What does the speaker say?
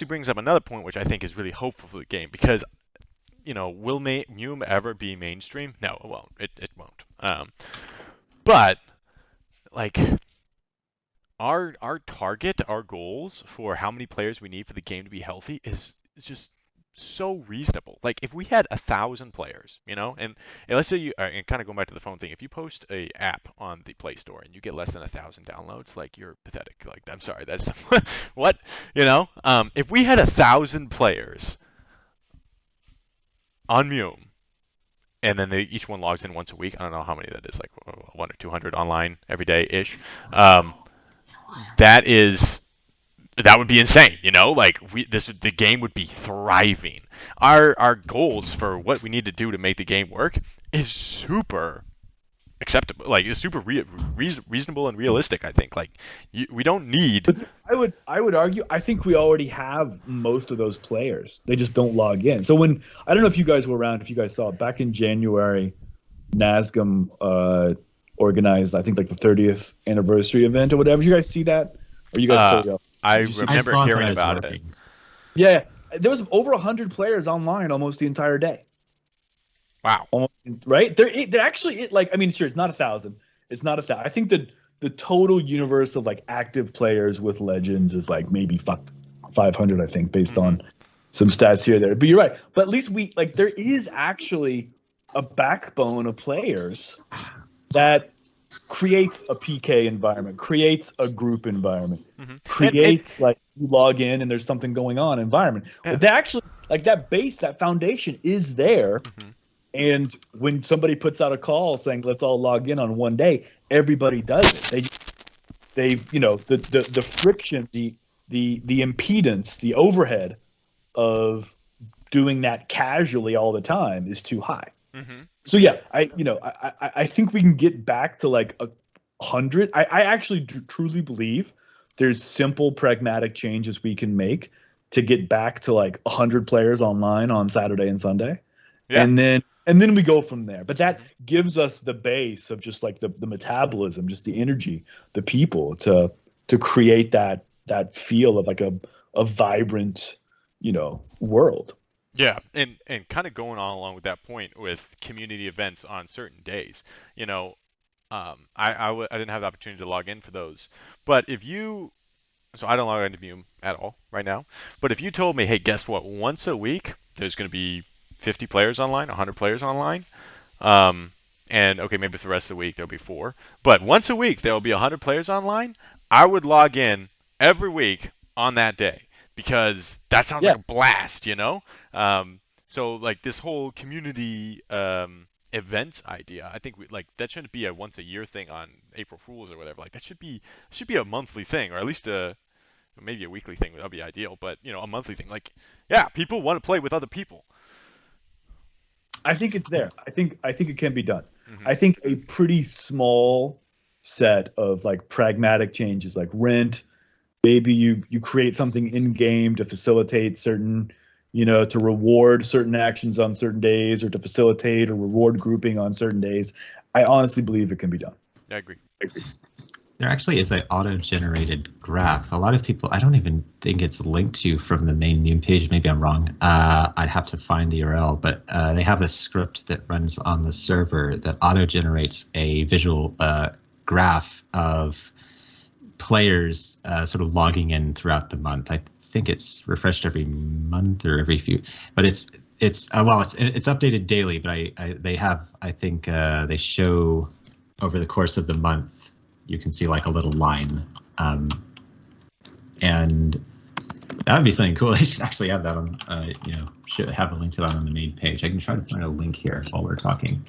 brings up another point which I think is really hopeful for the game because will MUME ever be mainstream? No, it won't. It won't. But like our target, our goals for how many players we need for the game to be healthy is just so reasonable. Like if we had 1,000 players, and let's say and kind of going back to the phone thing, if you post a app on the Play Store and you get less than 1,000 downloads, like you're pathetic. Like I'm sorry, that's what if we had 1,000 players on MUME and then each one logs in once a week. I don't know how many that is, like 100 or 200 online every day ish. That would be insane, Like the game would be thriving. Our goals for what we need to do to make the game work is super acceptable. Like it's super reasonable and realistic. I think. Like we don't need. But I would argue I think we already have most of those players. They just don't log in. So I don't know if you guys were around, if you guys saw it back in January, NASGM organized I think like the 30th anniversary event or whatever. Did you guys see that? Or you guys played up? I remember hearing about it. Yeah, there was over 100 players online almost the entire day. Wow. Almost, right? They're actually like I mean, sure, it's not 1,000. It's not 1,000. I think the total universe of like active players with Legends is like maybe 500. I think based on some stats here or there. But you're right. But at least there is actually a backbone of players that creates a PK environment, creates a group environment, creates like you log in and there's something going on environment. Yeah. But they actually like that base, that foundation is there. And when somebody puts out a call saying let's all log in on one day, everybody does it. They've the friction, the impedance, the overhead of doing that casually all the time is too high. So yeah, I think we can get back to like 100. I actually truly believe there's simple pragmatic changes we can make to get back to like 100 players online on Saturday and Sunday. Yeah. And then we go from there. But that gives us the base of just like the metabolism, just the energy, the people to create that feel of like a vibrant, world. Yeah, and kind of going on along with that point with community events on certain days, I didn't have the opportunity to log in for those, but so I don't log into MUME at all right now, but if you told me, hey, guess what, once a week there's going to be 50 players online, 100 players online, and okay, maybe for the rest of the week there'll be 4, but once a week there'll be 100 players online, I would log in every week on that day. Because that sounds like a blast, So like this whole community event idea, I think that shouldn't be a once a year thing on April Fools or whatever. Like that should be a monthly thing, or at least maybe a weekly thing. That'd be ideal, but a monthly thing. Like people want to play with other people. I think it's there. I think it can be done. I think a pretty small set of like pragmatic changes, like rent. Maybe you create something in game to facilitate certain, to reward certain actions on certain days, or to facilitate or reward grouping on certain days. I honestly believe it can be done. I agree. There actually is an auto-generated graph. A lot of people, I don't even think it's linked to from the main MUME page. Maybe I'm wrong. I'd have to find the URL, but they have a script that runs on the server that auto-generates a visual graph of players sort of logging in throughout the month. I think it's refreshed every month or every few, but it's updated daily. But they show over the course of the month, you can see like a little line, and that would be something cool. They should actually have that on, should have a link to that on the main page. I can try to find a link here while we're talking.